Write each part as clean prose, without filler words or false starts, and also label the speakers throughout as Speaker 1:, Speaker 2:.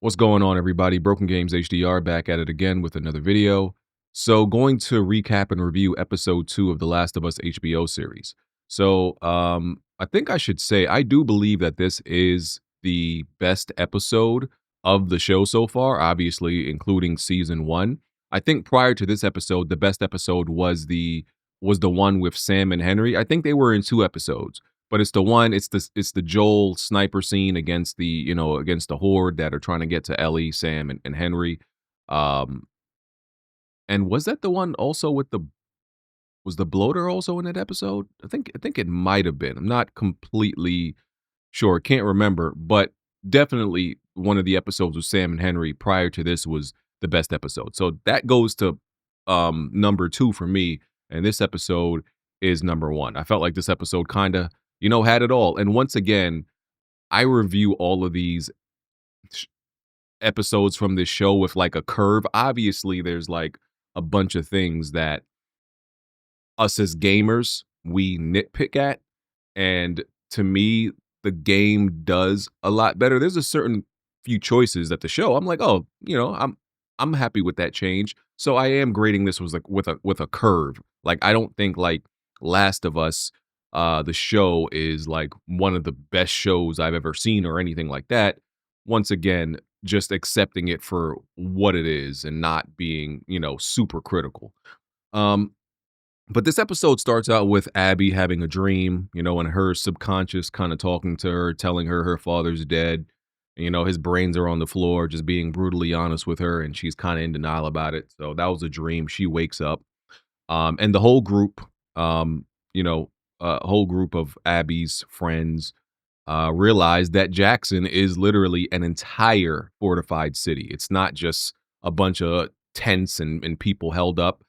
Speaker 1: What's going on, everybody? Broken Games HDR back at it again with another video. So, going to recap and review episode 2 of the Last of Us HBO series. I think I should say I do believe that this is the best episode of the show so far, obviously including season 1. I think prior to this episode, the best episode was the one with Sam and Henry. I think they were in 2 episodes. But it's the Joel sniper scene against against the horde that are trying to get to Ellie, Sam, and Henry. Um, and was that the one also with was the bloater also in that episode? I think it might have been. I'm not completely sure. Can't remember, but definitely one of the episodes with Sam and Henry prior to this was the best episode. So that goes to number 2 for me, and this episode is number 1. I felt like this episode kind of, had it all. And once again, I review all of these sh- episodes from this show with like a curve. Obviously, there's like a bunch of things that us as gamers we nitpick at, and to me, the game does a lot better. There's a certain few choices that the show, I'm like, oh, I'm happy with that change. So I am grading this was like with a curve. Like I don't think like Last of Us, the show is like one of the best shows I've ever seen or anything like that. Once again, just accepting it for what it is and not being, super critical. Um, but this episode starts out with Abby having a dream, and her subconscious kind of talking to her, telling her her father's dead. His brains are on the floor, just being brutally honest with her, and she's kind of in denial about it. So that was a dream. She wakes up, and the whole group, you know, whole group of Abby's friends realize that Jackson is literally an entire fortified city. It's not just a bunch of tents and people held up.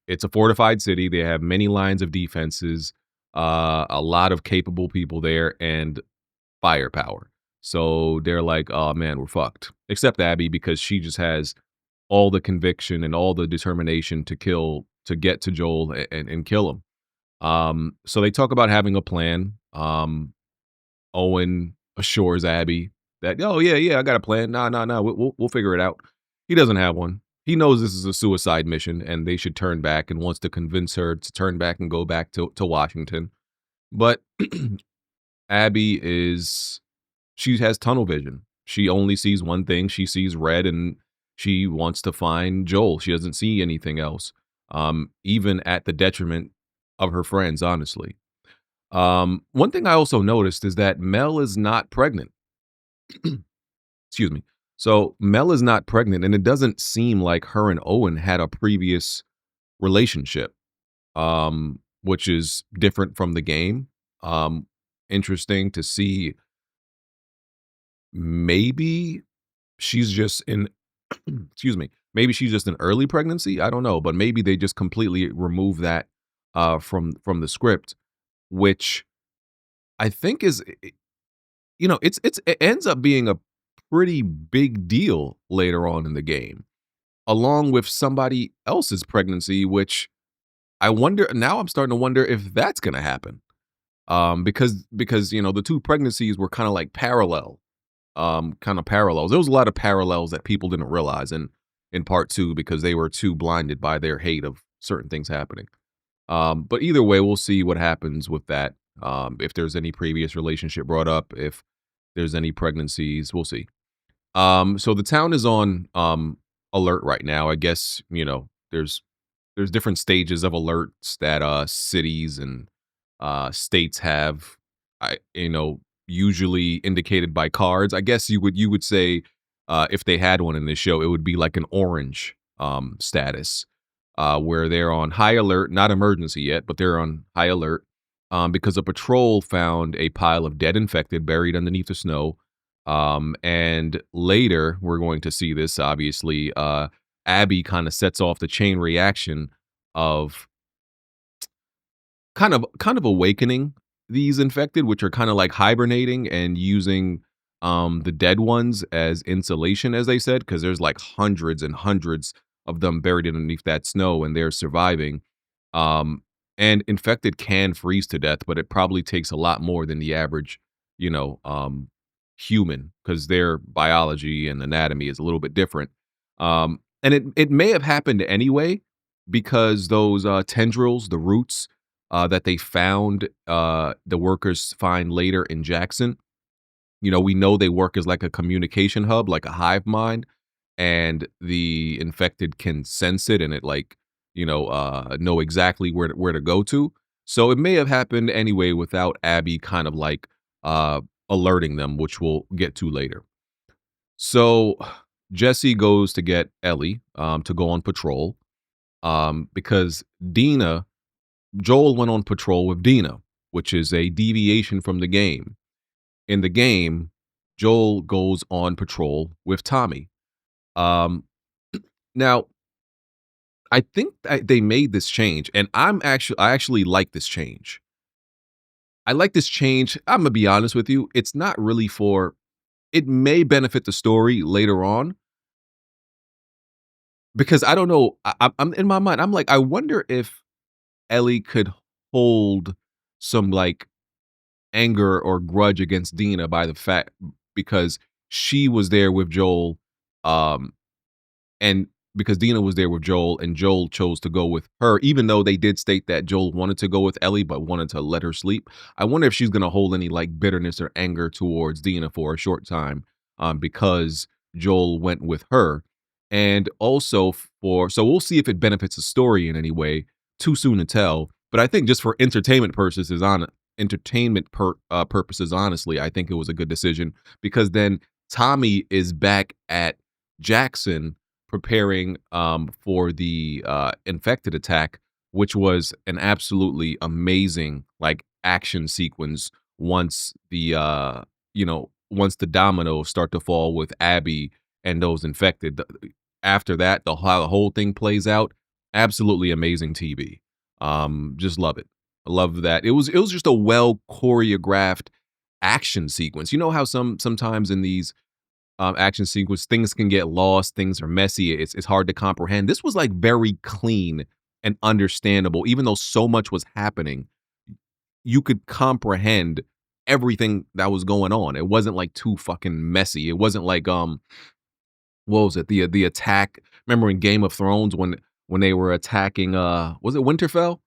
Speaker 1: It's a fortified city. They have many lines of defenses, a lot of capable people there, and firepower. So they're like, oh man, we're fucked. Except Abby, because she just has all the conviction and all the determination to get to Joel and kill him. So they talk about having a plan. Owen assures Abby that, "Oh, yeah, yeah, I got a plan. Nah, nah, nah, we'll figure it out." He doesn't have one. He knows this is a suicide mission and they should turn back, and wants to convince her to turn back and go back to Washington. But Abby she has tunnel vision. She only sees one thing. She sees red, and she wants to find Joel. She doesn't see anything else, even at the detriment of her friends, honestly. One thing I also noticed is that Mel is not pregnant. Excuse me. So Mel is not pregnant, and it doesn't seem like her and Owen had a previous relationship, which is different from the game. Interesting to see. Maybe she's just in, excuse me. Maybe she's just an early pregnancy. I don't know, but maybe they just completely remove that from the script, which I think is it ends up being a pretty big deal later on in the game, along with somebody else's pregnancy, which I wonder now I'm starting to wonder if that's gonna happen. Because the 2 pregnancies were kinda like parallel, kinda parallels. There was a lot of parallels that people didn't realize in part 2 because they were too blinded by their hate of certain things happening. But either way, we'll see what happens with that. If there's any previous relationship brought up, if there's any pregnancies, we'll see. So the town is on alert right now. I guess, there's different stages of alerts that cities and states have, usually indicated by cards. I guess you would say, if they had one in this show, it would be like an orange status, where they're on high alert, not emergency yet, but they're on high alert, because a patrol found a pile of dead infected buried underneath the snow. And later, we're going to see this, obviously. Abby kind of sets off the chain reaction of kind of awakening these infected, which are kind of like hibernating and using the dead ones as insulation, as they said, because there's like hundreds and hundreds of them buried underneath that snow and they're surviving. Um, and infected can freeze to death, but it probably takes a lot more than the average, you know, um, human because their biology and anatomy is a little bit different. And it may have happened anyway because those tendrils, the roots that they found, the workers find later in Jackson. We know they work as like a communication hub, like a hive mind, and the infected can sense it and it like, know exactly where to go to. So it may have happened anyway without Abby kind of like uh alerting them, which we'll get to later. So Jesse goes to get Ellie to go on patrol because Dina, Joel went on patrol with Dina, which is a deviation from the game. In the game, Joel goes on patrol with Tommy. Um, Now, I think that they made this change, and I actually like this change. I like this change. I'm gonna be honest with you. It's not really for. It may benefit the story later on because I don't know. I'm in my mind. I'm like, I wonder if Ellie could hold some like anger or grudge against Dina by the fact because she was there with Joel, um, and because Dina was there with Joel and Joel chose to go with her, even though they did state that Joel wanted to go with Ellie but wanted to let her sleep. I wonder if she's gonna hold any like bitterness or anger towards Dina for a short time, because Joel went with her. And also for so we'll see if it benefits the story in any way. Too soon to tell. But I think just for purposes, honestly, I think it was a good decision because then Tommy is back at Jackson preparing for the infected attack, which was an absolutely amazing like action sequence once once the dominoes start to fall with Abby and those infected. After that, how the whole thing plays out, absolutely amazing TV. Just love it. I love that. It was just a well choreographed action sequence. You know how sometimes in these action sequence, things can get lost, things are messy, it's hard to comprehend. This was, like, very clean and understandable, even though so much was happening, you could comprehend everything that was going on. It wasn't, like, too fucking messy. It wasn't like, what was it? The attack remember in Game of Thrones when they were attacking, was it Winterfell?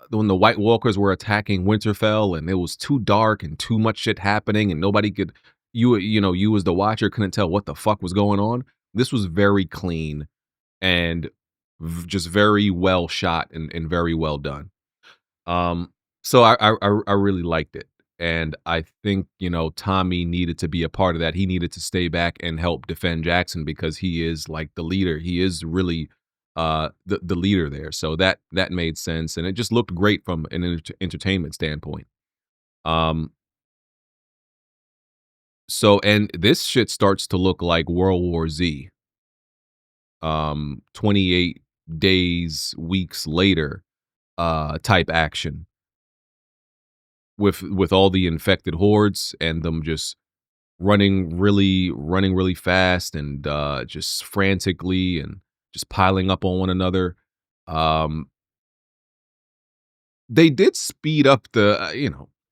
Speaker 1: When the White Walkers were attacking Winterfell and it was too dark and too much shit happening and nobody could you as the watcher couldn't tell what the fuck was going on. This was very clean and just very well shot and very well done. Um, so I really liked it, and I think Tommy needed to be a part of that. He needed to stay back and help defend Jackson because he is like the leader. He is really the leader there. So that made sense, and it just looked great from an entertainment standpoint. Um, so and this shit starts to look like World War Z. 28 days, weeks later, type action with all the infected hordes and them just running really fast and just frantically and just piling up on one another. Um, they did speed up the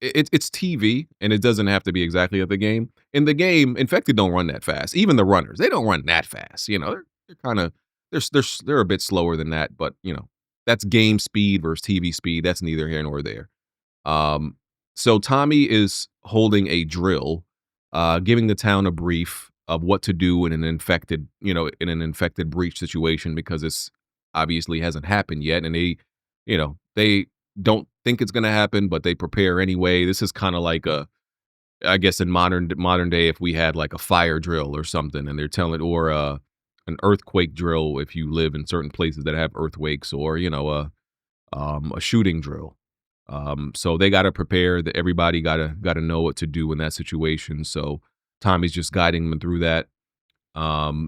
Speaker 1: it's TV and it doesn't have to be exactly of the game. In the game, infected don't run that fast. Even the runners, they don't run that fast. They're kind of they're a bit slower than that, but that's game speed versus TV speed. That's neither here nor there. Um, so Tommy is holding a drill, giving the town a brief of what to do in an infected breach situation because this obviously hasn't happened yet, and they don't think it's going to happen, but they prepare anyway. This is kind of like I guess in modern day, if we had like a fire drill or something, and they're telling or an earthquake drill if you live in certain places that have earthquakes, or a shooting drill. So they got to prepare. That everybody got to know what to do in that situation. So Tommy's just guiding them through that.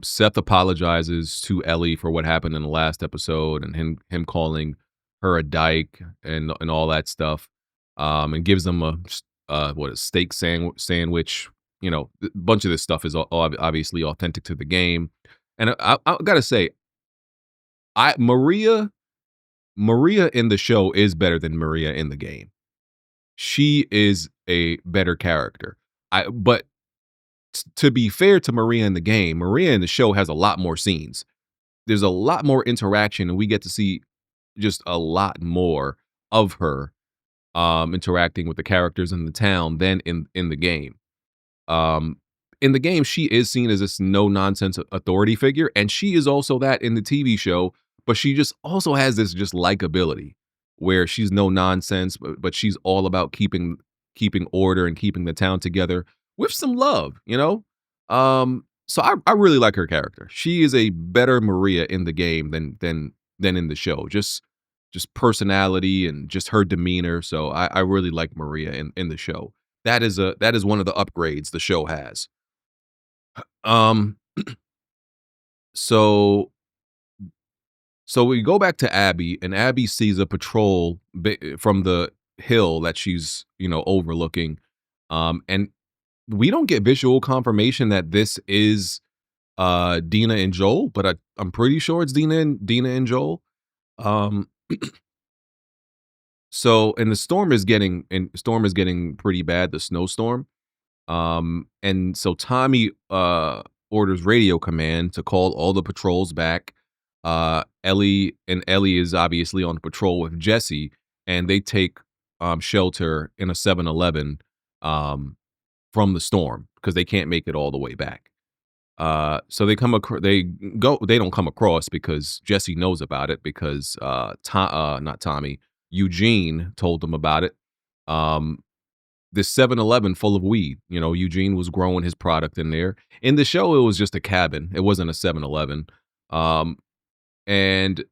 Speaker 1: Seth apologizes to Ellie for what happened in the last episode and him calling her a dyke and all that stuff. And gives them a steak sandwich. A bunch of this stuff is obviously authentic to the game. And I gotta say, I Maria in the show is better than Maria in the game. She is a better character. But to be fair to Maria in the game, Maria in the show has a lot more scenes. There's a lot more interaction, and we get to see just a lot more of her interacting with the characters in the town than in the game. Um, in the game, she is seen as this no nonsense authority figure, and she is also that in the TV show. But she just also has this just likability where she's no nonsense, but she's all about keeping order and keeping the town together with some love, you know. So I really like her character. She is a better Maria in the game than in the show. Just personality and just her demeanor. So I really like Maria in the show. That is one of the upgrades the show has. Um, so so we go back to Abby, and Abby sees a patrol from the hill that she's overlooking, and we don't get visual confirmation that this is Dena and Joel, but I'm pretty sure it's Dena and Joel. Um, so and the storm is getting pretty bad, the snowstorm. And so Tommy orders radio command to call all the patrols back. Ellie is obviously on patrol with Jesse, and they take shelter in a 7-Eleven from the storm because they can't make it all the way back. So they don't come across because Jesse knows about it because not Tommy, Eugene told them about it. Um, this 7-Eleven full of weed. Eugene was growing his product in there. In the show, it was just a cabin. It wasn't a 7-Eleven. And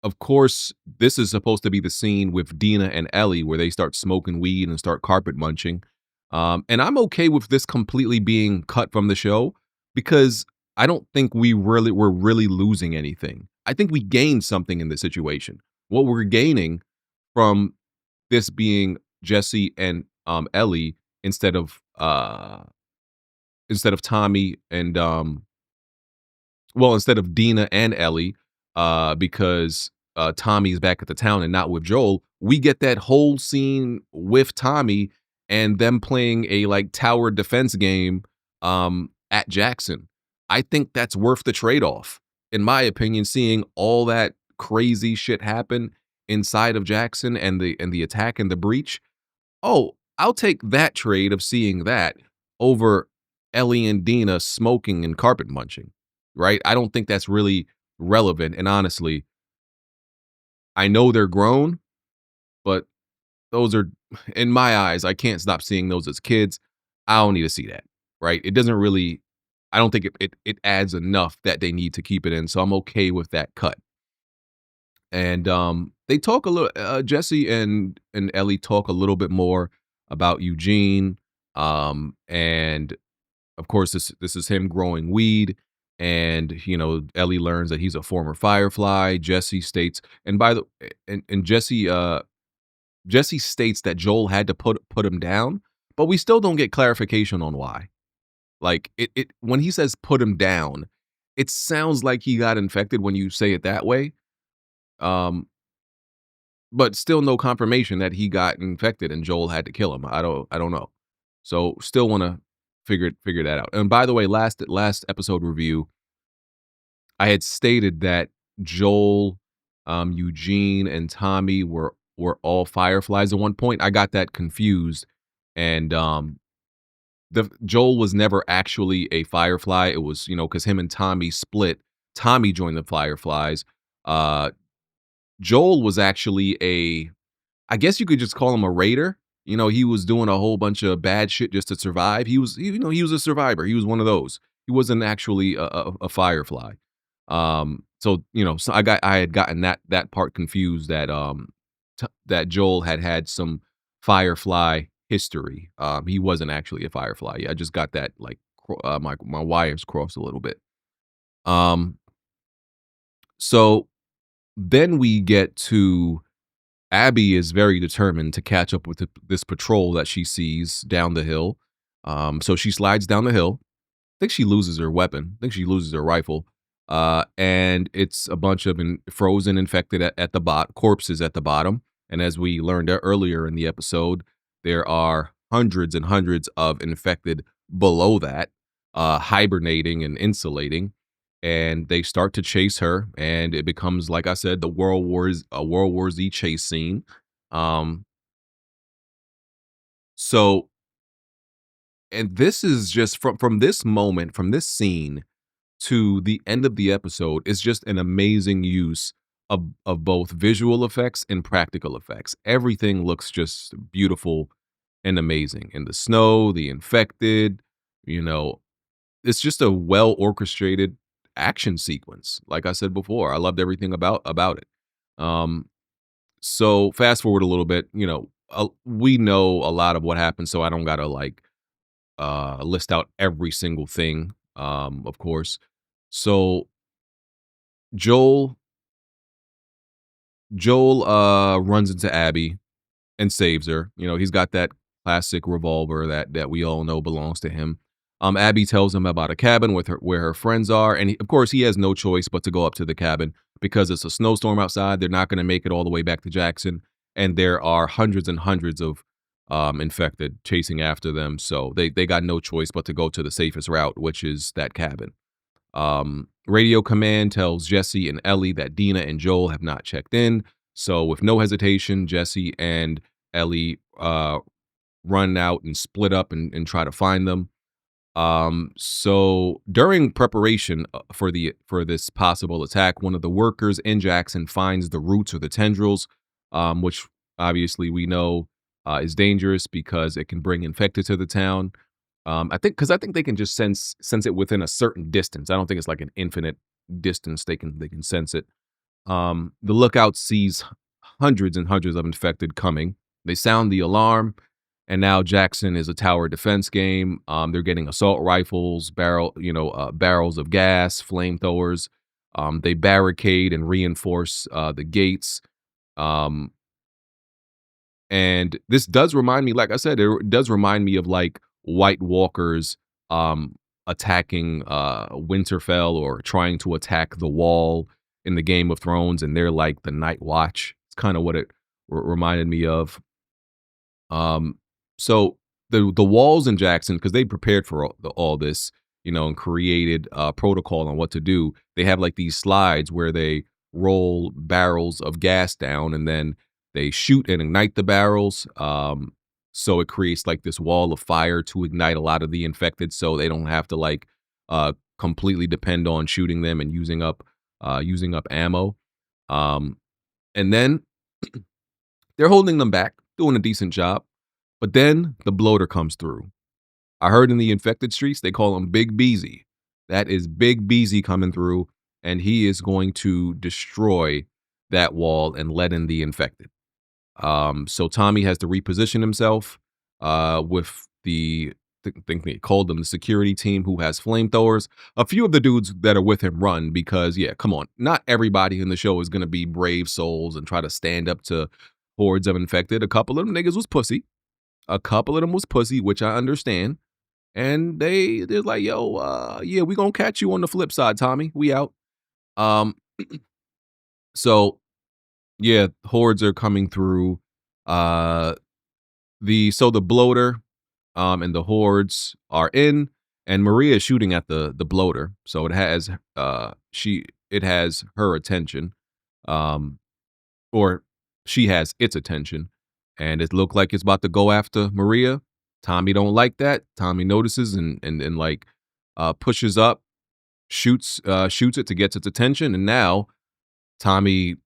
Speaker 1: of course, this is supposed to be the scene with Dena and Ellie where they start smoking weed and start carpet munching. And I'm okay with this completely being cut from the show because I don't think we're really losing anything. I think we gained something in this situation. What we're gaining from this being Jesse and Ellie instead of Tommy and instead of Dena and Ellie, because Tommy's back at the town and not with Joel, we get that whole scene with Tommy and them playing a like tower defense game at Jackson. I think that's worth the trade-off. In my opinion, seeing all that crazy shit happen inside of Jackson and the attack and the breach. Oh, I'll take that trade of seeing that over Ellie and Dena smoking and carpet munching, right? I don't think that's really relevant. And honestly, I know they're grown, but those are, in my eyes, I can't stop seeing those as kids. I don't need to see that, right? It doesn't really, I don't think it adds enough that they need to keep it in. So I'm okay with that cut. And they talk a little. Jesse and Ellie talk a little bit more about Eugene, and of course this is him growing weed, and Ellie learns that he's a former Firefly. Jesse states, and by the and Jesse states that Joel had to put him down, but we still don't get clarification on why. Like it when he says put him down, it sounds like he got infected when you say it that way. Um, But still no confirmation that he got infected and Joel had to kill him. I don't know. So still wanna figure that out. And by the way, last episode review, I had stated that Joel, Eugene, and Tommy were all Fireflies at one point. I got that confused, and, the Joel was never actually a Firefly. It was, because him and Tommy split. Tommy joined the Fireflies. Uh, Joel was actually I guess you could just call him a raider. He was doing a whole bunch of bad shit just to survive. He was a survivor. He was one of those. He wasn't actually a firefly. So I had gotten that part confused that that Joel had some firefly history. He wasn't actually a firefly. Yeah, I just got that like my wires crossed a little bit. Um, so then we get to Abby is very determined to catch up with this patrol that she sees down the hill. So she slides down the hill. I think she loses her weapon. I think she loses her rifle. And it's a bunch of frozen, infected at the corpses at the bottom. And as we learned earlier in the episode, there are hundreds and hundreds of infected below that, hibernating and insulating, and they start to chase her, and it becomes, like I said, the World War Z chase scene. Um, so and this is just from this moment, from this scene to the end of the episode is just an amazing use of both visual effects and practical effects. Everything looks just beautiful and amazing. In the snow, the infected, you know, it's just a well orchestrated action sequence. Like I said before, I loved everything about it. Um, so fast forward a little bit, we know a lot of what happened, so I don't gotta like list out every single thing. Of course. So Joel Joel runs into Abby and saves her. He's got that classic revolver that we all know belongs to him. Abby tells him about a cabin with her where her friends are, and of course he has no choice but to go up to the cabin because it's a snowstorm outside. They're not going to make it all the way back to Jackson, and there are hundreds and hundreds of infected chasing after them. So they got no choice but to go to the safest route, which is that cabin. Radio command tells Jesse and Ellie that Dena and Joel have not checked in. So with no hesitation, Jesse and Ellie run out and split up and try to find them. So during preparation for this possible attack, one of the workers in Jackson finds the roots or the tendrils, which obviously we know is dangerous because it can bring infected to the town. I think they can just sense it within a certain distance. I don't think it's like an infinite distance. They can sense it. The lookout sees hundreds and hundreds of infected coming. They sound the alarm, and now Jackson is a tower defense game. They're getting assault rifles, barrels of gas, flamethrowers. They barricade and reinforce the gates. Um, and this does remind me, like I said, it does remind me of like White Walkers attacking Winterfell or trying to attack the wall in the Game of Thrones, and they're like the Night Watch. It's kind of what it reminded me of. Um, so the walls in Jackson, because they prepared for all this, and created a protocol on what to do. They have like these slides where they roll barrels of gas down, and then they shoot and ignite the barrels. So it creates like this wall of fire to ignite a lot of the infected, so they don't have to like completely depend on shooting them and using up ammo. Um, and then they're holding them back, doing a decent job. But then the bloater comes through. I heard in the infected streets, they call him Big Beezy. That is Big Beezy coming through, and he is going to destroy that wall and let in the infected. So Tommy has to reposition himself with think they called them the security team who has flamethrowers. A few of the dudes that are with him run because, yeah, come on. Not everybody in the show is going to be brave souls and try to stand up to hordes of infected. A couple of them niggas was pussy. A couple of them was pussy, which I understand. And they're like, yo, yeah, we gonna catch you on the flip side, Tommy. We out. Um, so yeah, hordes are coming through. Uh, the bloater, and the hordes are in, and Maria is shooting at the bloater, so it has her attention, um, or she has its attention, and it looked like it's about to go after Maria. Tommy don't like that. Tommy notices and like pushes up, shoots it to get its attention, and now Tommy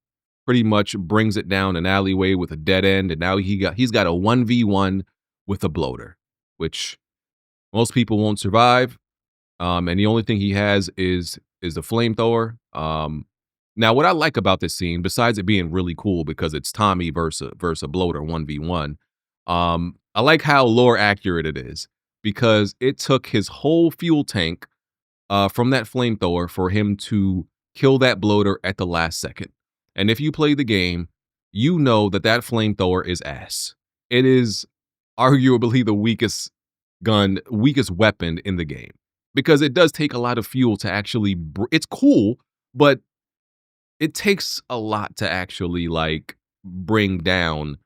Speaker 1: pretty much brings it down an alleyway with a dead end, and now he's got a 1v1 with a bloater, which most people won't survive. And the only thing he has is the flamethrower. Now what I like about this scene, besides it being really cool because it's Tommy versus a bloater 1v1, I like how lore accurate it is because it took his whole fuel tank from that flamethrower for him to kill that bloater at the last second. And if you play the game, you know that flamethrower is ass. It is arguably the weakest weapon in the game because it does take a lot of fuel to actually. It's cool, but it takes a lot to actually like bring down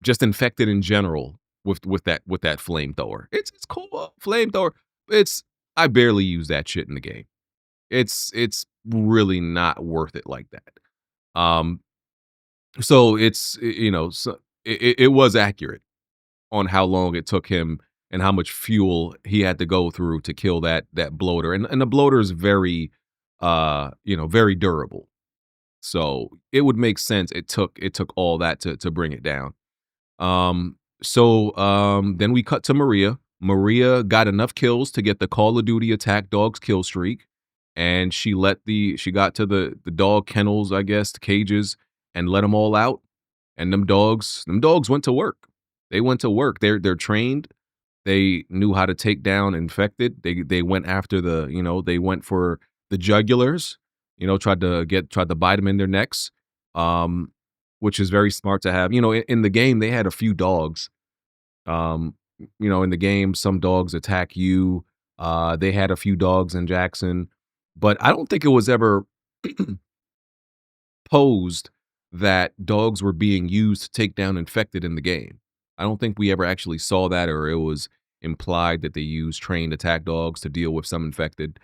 Speaker 1: just infected in general with that flamethrower. It's cool flamethrower. It's I barely use that shit in the game. It's really not worth it like that. So so it was accurate on how long it took him and how much fuel he had to go through to kill that bloater. And the bloater is very very durable. So it would make sense it took all that to bring it down. Then we cut to Maria. Maria got enough kills to get the Call of Duty attack dogs kill streak, and she got to the dog kennels, I guess, the cages, and let them all out. And them dogs went to work. They went to work. They're trained. They knew how to take down infected. They went after they went for the jugulars, tried to bite them in their necks. Um, which is very smart to have. In the game, they had a few dogs. Um, in the game, some dogs attack you. They had a few dogs in Jackson, but I don't think it was ever posed that dogs were being used to take down infected in the game. I don't think we ever actually saw that, or it was implied that they used trained attack dogs to deal with some infected.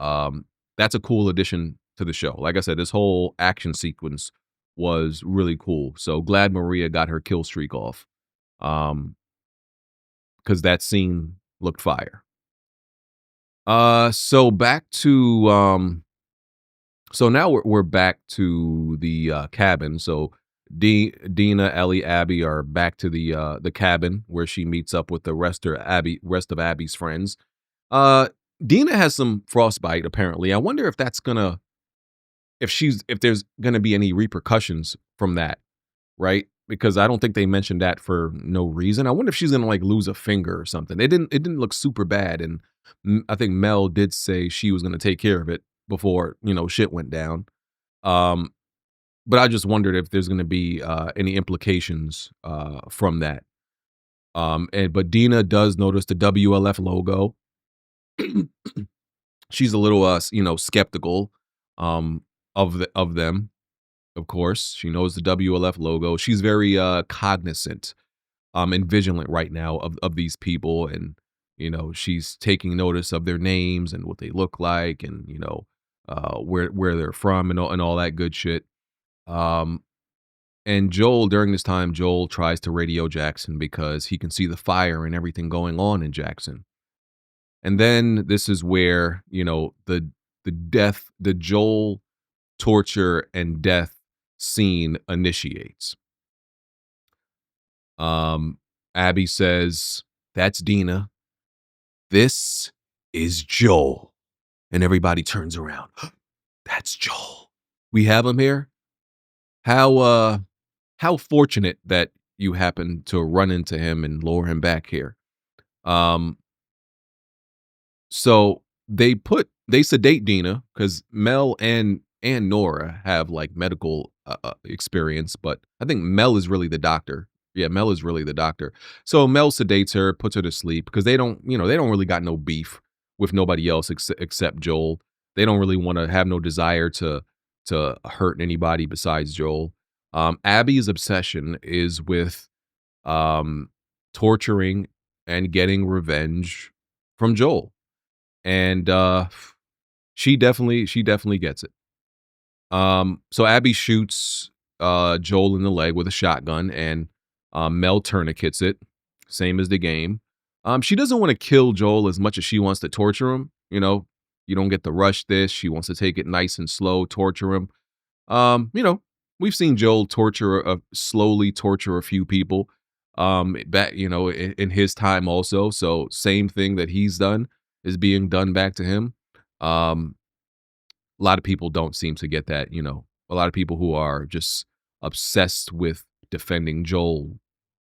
Speaker 1: That's a cool addition to the show. Like I said, this whole action sequence was really cool. So glad Maria got her kill streak off. Um, because that scene looked fire. So back to so now we're back to the cabin. So Dina, Ellie, Abby are back to the cabin where she meets up with the rest of Abby's friends. Uh, Dina has some frostbite apparently. I wonder if that's gonna if there's gonna be any repercussions from that, right? Because I don't think they mentioned that for no reason. I wonder if she's gonna like lose a finger or something. It didn't look super bad, and I think Mel did say she was gonna take care of it before shit went down. Um, but I just wondered if there's gonna be any implications from that. And but Dina does notice the WLF logo. She's a little skeptical um of them. Of course, she knows the WLF logo. She's very cognizant and vigilant right now of these people, and she's taking notice of their names and what they look like, and where they're from, and all that good shit. Um, and Joel, during this time, Joel tries to radio Jackson because he can see the fire and everything going on in Jackson. And then this is where the Joel torture and death scene initiates. Um, Abby says, "That's Dina. This is Joel." And everybody turns around. That's Joel. We have him here. How fortunate that you happened to run into him and lure him back here. Um, So they sedate Dina because Mel and Nora have like medical experience, but I think Mel is really the doctor. Yeah, Mel is really the doctor. So Mel sedates her, puts her to sleep because they don't really got no beef with nobody else except Joel. They don't really want to have no desire to hurt anybody besides Joel. Abby's obsession is with um, torturing and getting revenge from Joel, and she definitely gets it. So Abby shoots Joel in the leg with a shotgun, and Mel tourniquets it, same as the game. She doesn't want to kill Joel as much as she wants to torture him. You don't get to rush this. She wants to take it nice and slow, torture him. um you know we've seen Joel slowly torture a few people back in his time also. So same thing that he's done is being done back to him. um a lot of people don't seem to get that. A lot of people who are just obsessed with defending Joel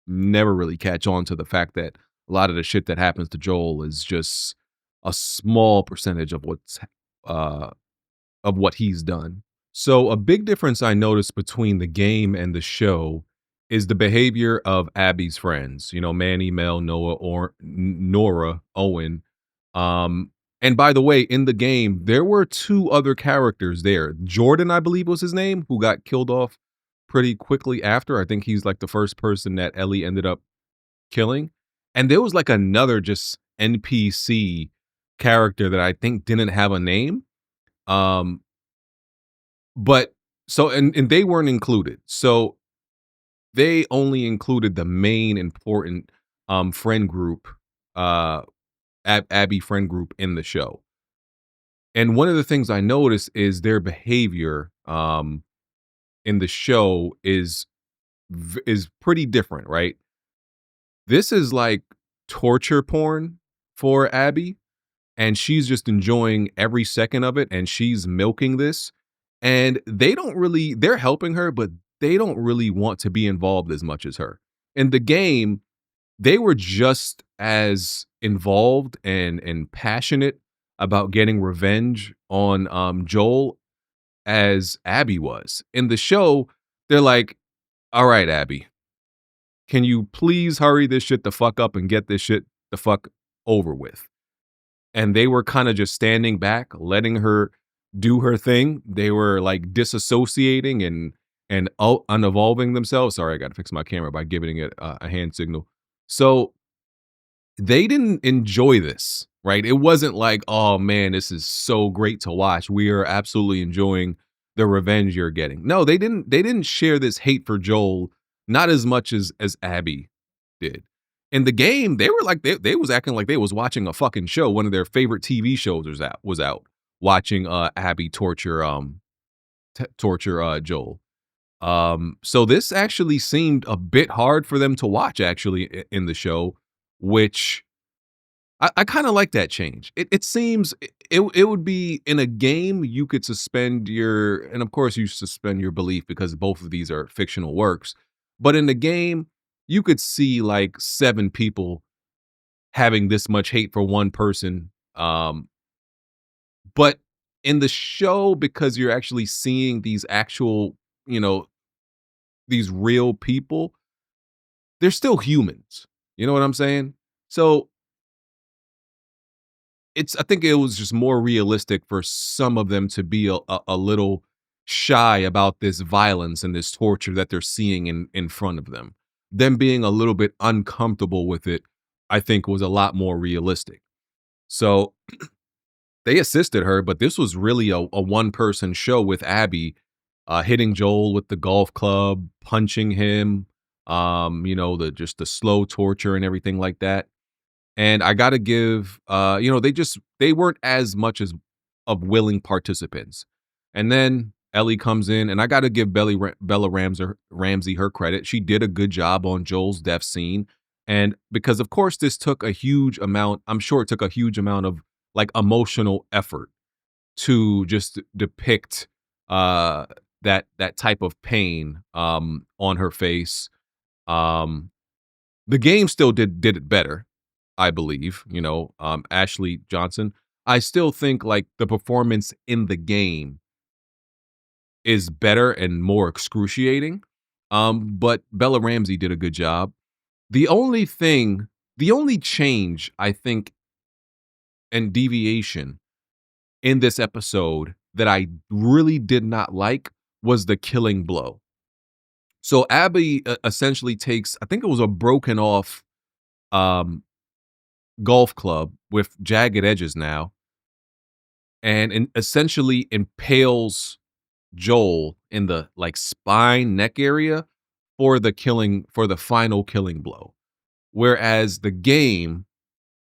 Speaker 1: never really catch on to the fact that a lot of the shit that happens to Joel is just a small percentage uh of what he's done. So a big difference I noticed between the game and the show is the behavior of Abby's friends. Manny, Mel, Noah, or Nora, Owen. Um, and by the way, in the game, there were two other characters there. Jordan, I believe was his name, who got killed off pretty quickly after. I think he's like the first person that Ellie ended up killing. And there was like another just NPC character that I think didn't have a name. Um, but so and they weren't included. So they only included the main important friend group, uh Abby friend group in the show. And one of the things I noticed is their behavior in the show is pretty different, right? This is like torture porn for Abby, and she's just enjoying every second of it, and she's milking this. And they're helping her, but they don't really want to be involved as much as her. In the game, they were just as involved and passionate about getting revenge on Joel as Abby was. In the show, they're like, all right, Abby, can you please hurry this shit the fuck up and get this shit the fuck over with? And they were kind of just standing back, letting her do her thing. They were like disassociating and unevolving themselves. Sorry, I got to fix my camera by giving it a hand signal. So they didn't enjoy this, right? It wasn't like, "Oh man, this is so great to watch. We are absolutely enjoying the revenge you're getting." No, they didn't share this hate for Joel not as much as Abby did. In the game, they were like they was acting like they was watching a fucking show. One of their favorite TV shows was out watching Abby torture Joel. So this actually seemed a bit hard for them to watch actually in the show, which I kind of like that change. It seems it would be in a game you could suspend your and of course you suspend your belief because both of these are fictional works. But in the game, you could see like 7 people having this much hate for one person. But in the show, because you're actually seeing these actual, you know, these real people, they're still humans. You know what I'm saying? So I think it was just more realistic for some of them to be a little shy about this violence and this torture that they're seeing in front of them. Them being a little bit uncomfortable with it, I think was a lot more realistic. So they assisted her, but this was really a one-person show with Abby, hitting Joel with the golf club, punching him, the slow torture and everything like that. And I gotta give, they weren't as much as of willing participants. And then Ellie comes in, and I gotta give Bella Ramsey her credit. She did a good job on Joel's death scene. And because of course this took a huge amount, I'm sure it took a huge amount of like emotional effort to just depict uh that type of pain on her face. Um the game still did it better, I believe, Ashley Johnson. I still think like the performance in the game is better and more excruciating. But Bella Ramsey did a good job. The only thing, the only change I think and deviation in this episode that I really did not like was the killing blow. So Abby essentially takes, I think it was a broken off um, golf club with jagged edges now, and essentially impales Joel in the like spine neck area for the final killing blow. Whereas the game,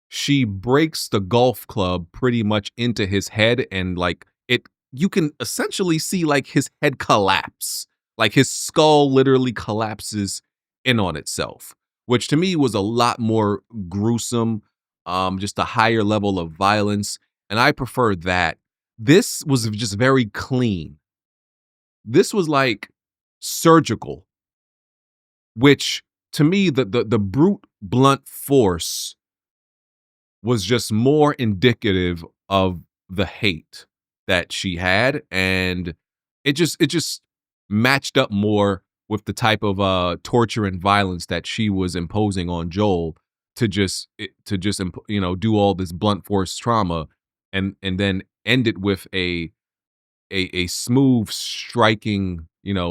Speaker 1: she breaks the golf club pretty much into his head and like it you can essentially see like his head collapse. Like his skull literally collapses in on itself, which to me was a lot more gruesome, just a higher level of violence, and I prefer that. This was just very clean. This was like surgical, which to me the brute blunt force was just more indicative of the hate that she had, and it just matched up more with the type of torture and violence that she was imposing on Joel do all this blunt force trauma and then end it with a smooth striking,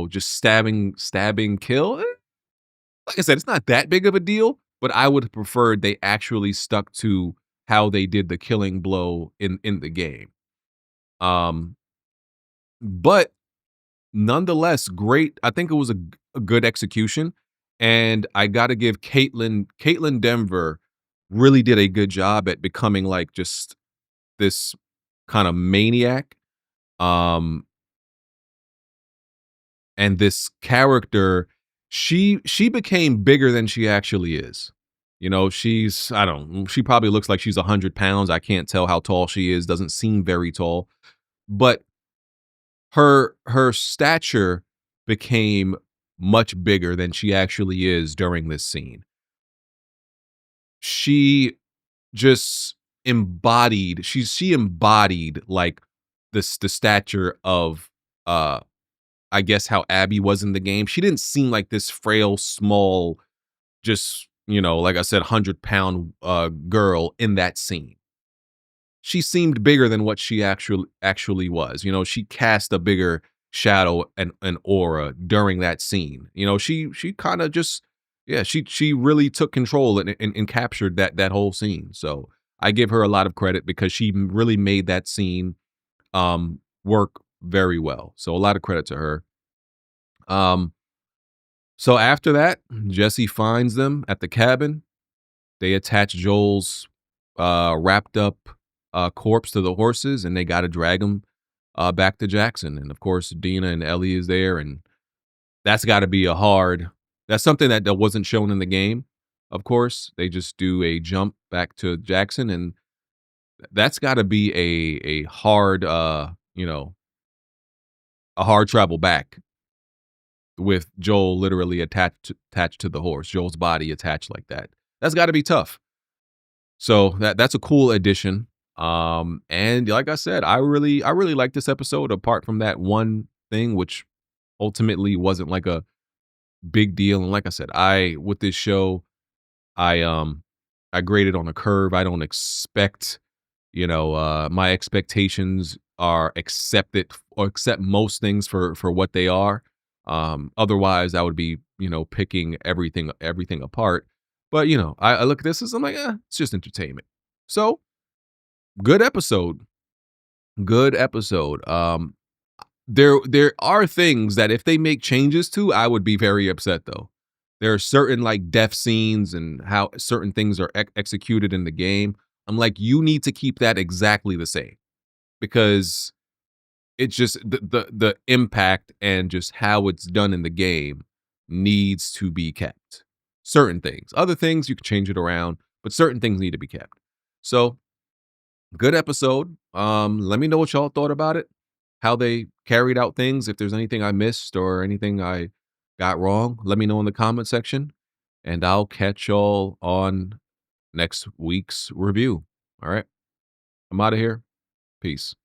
Speaker 1: just stabbing kill. Like I said, it's not that big of a deal, but I would have preferred they actually stuck to how they did the killing blow in the game. Um, but nonetheless, great. I think it was a good execution, and I got to give Caitlin Denver really did a good job at becoming like just this kind of maniac. Um, and this character, she became bigger than she actually is. You know, she's I don't she probably looks like she's 100 pounds. I can't tell how tall she is. Doesn't seem very tall, but her stature became much bigger than she actually is during this scene. She just she embodied like the stature of I guess how Abby was in the game. She didn't seem like this frail, small, just, like I said, 100-pound girl in that scene. She seemed bigger than what she actually was. She cast a bigger shadow and aura during that scene. She kind of just yeah, she really took control and captured that whole scene. So I give her a lot of credit because she really made that scene work very well. So a lot of credit to her. Um, so after that, Jesse finds them at the cabin. They attach Joel's wrapped up corpse to the horses, and they got to drag him back to Jackson. And of course, Dena and Ellie is there, and that's got to be a hard. That's something that wasn't shown in the game. Of course, they just do a jump back to Jackson, and that's got to be a hard, a hard travel back with Joel literally attached to the horse, Joel's body attached like that. That's got to be tough. So that's a cool addition. And like I said, I really like this episode apart from that one thing which ultimately wasn't like a big deal. And like I said, I with this show, I graded on a curve. I don't expect, my expectations are accepted or accept most things for what they are. Otherwise I would be, picking everything apart. But I look at this as I'm like, it's just entertainment. So good episode. Good episode. There are things that if they make changes to, I would be very upset though. There are certain like death scenes and how certain things are executed in the game. I'm like, you need to keep that exactly the same because it's just the impact and just how it's done in the game needs to be kept. Certain things. Other things you can change it around, but certain things need to be kept. So good episode. Let me know what y'all thought about it, how they carried out things. If there's anything I missed or anything I got wrong, let me know in the comment section, and I'll catch y'all on next week's review. All right, I'm out of here. Peace.